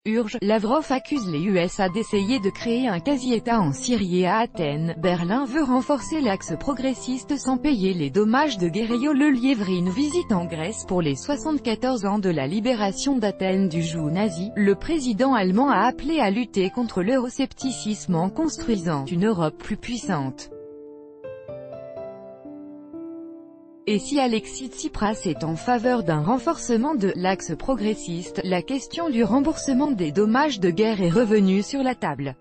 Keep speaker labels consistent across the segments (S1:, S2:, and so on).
S1: Urge, Lavrov accuse les USA d'essayer de créer un quasi-État en Syrie et à Athènes. Berlin veut renforcer l'axe progressiste sans payer les dommages de guerre. Le Liévry, visite en Grèce pour les 74 ans de la libération d'Athènes du joug nazi. Le président allemand a appelé à lutter contre l'euroscepticisme en construisant une Europe plus puissante. Et si Alexis Tsipras est en faveur d'un renforcement de l'axe progressiste, la question du remboursement des dommages de guerre est revenue sur la table.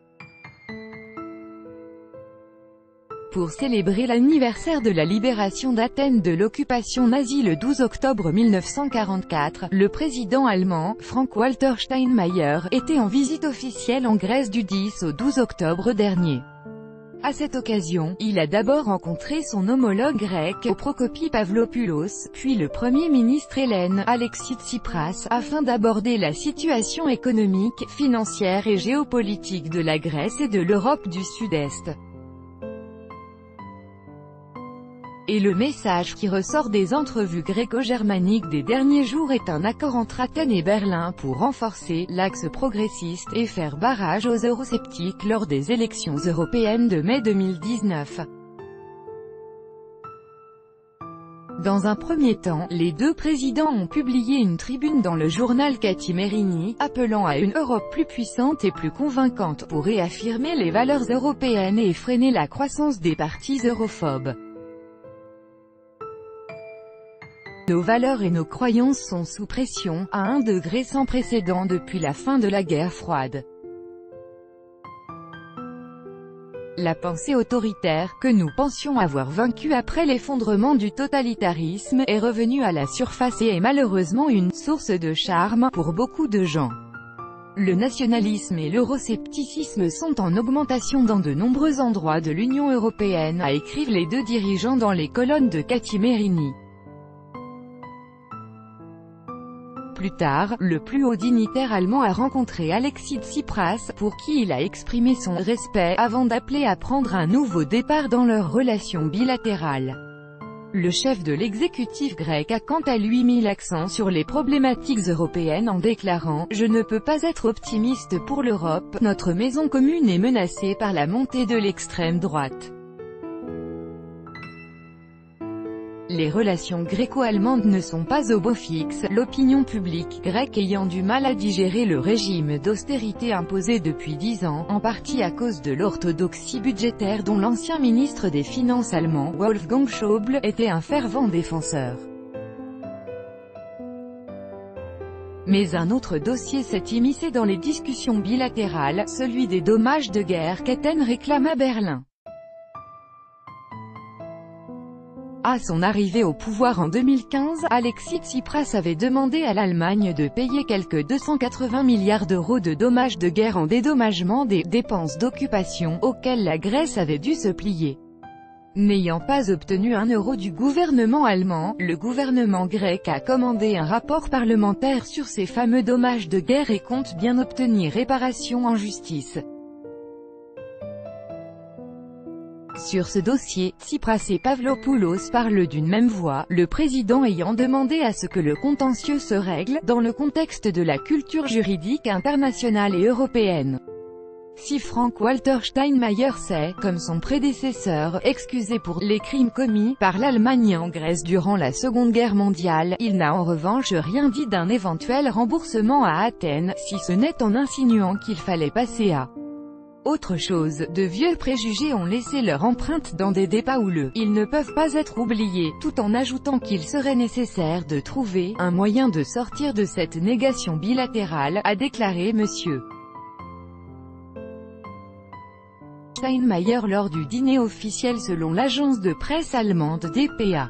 S1: Pour célébrer l'anniversaire de la libération d'Athènes de l'occupation nazie le 12 octobre 1944, le président allemand, Frank-Walter Steinmeier, était en visite officielle en Grèce du 10 au 12 octobre dernier. À cette occasion, il a d'abord rencontré son homologue grec, Prokopis Pavlopoulos, puis le Premier ministre hellène, Alexis Tsipras, afin d'aborder la situation économique, financière et géopolitique de la Grèce et de l'Europe du Sud-Est. Et le message qui ressort des entrevues gréco-germaniques des derniers jours est un accord entre Athènes et Berlin pour renforcer l'axe progressiste et faire barrage aux eurosceptiques lors des élections européennes de mai 2019. Dans un premier temps, les deux présidents ont publié une tribune dans le journal Kathimerini, appelant à une Europe plus puissante et plus convaincante pour réaffirmer les valeurs européennes et freiner la croissance des partis europhobes. Nos valeurs et nos croyances sont sous pression, à un degré sans précédent depuis la fin de la guerre froide. La pensée autoritaire, que nous pensions avoir vaincue après l'effondrement du totalitarisme, est revenue à la surface et est malheureusement une source de charme pour beaucoup de gens. Le nationalisme et l'euroscepticisme sont en augmentation dans de nombreux endroits de l'Union européenne, a écrit les deux dirigeants dans les colonnes de Kathimerini. Plus tard, le plus haut dignitaire allemand a rencontré Alexis Tsipras, pour qui il a exprimé son respect, avant d'appeler à prendre un nouveau départ dans leurs relations bilatérales. Le chef de l'exécutif grec a quant à lui mis l'accent sur les problématiques européennes en déclarant « Je ne peux pas être optimiste pour l'Europe, notre maison commune est menacée par la montée de l'extrême droite. » Les relations gréco-allemandes ne sont pas au beau fixe, l'opinion publique grecque ayant du mal à digérer le régime d'austérité imposé depuis 10 ans, en partie à cause de l'orthodoxie budgétaire dont l'ancien ministre des Finances allemand, Wolfgang Schäuble, était un fervent défenseur. Mais un autre dossier s'est immiscé dans les discussions bilatérales, celui des dommages de guerre qu'Athènes réclame à Berlin. À son arrivée au pouvoir en 2015, Alexis Tsipras avait demandé à l'Allemagne de payer quelque 280 milliards d'euros de dommages de guerre en dédommagement des dépenses d'occupation, auxquelles la Grèce avait dû se plier. N'ayant pas obtenu un euro du gouvernement allemand, le gouvernement grec a commandé un rapport parlementaire sur ces fameux dommages de guerre et compte bien obtenir réparation en justice. Sur ce dossier, Tsipras et Pavlopoulos parlent d'une même voix, le président ayant demandé à ce que le contentieux se règle, dans le contexte de la culture juridique internationale et européenne. Si Frank-Walter Steinmeier s'est, comme son prédécesseur, excusé pour les crimes commis par l'Allemagne en Grèce durant la Seconde Guerre mondiale, il n'a en revanche rien dit d'un éventuel remboursement à Athènes, si ce n'est en insinuant qu'il fallait passer à autre chose. De vieux préjugés ont laissé leur empreinte dans des débats houleux. Ils ne peuvent pas être oubliés, tout en ajoutant qu'il serait nécessaire de trouver un moyen de sortir de cette négation bilatérale, a déclaré M. Steinmeier lors du dîner officiel selon l'agence de presse allemande dpa.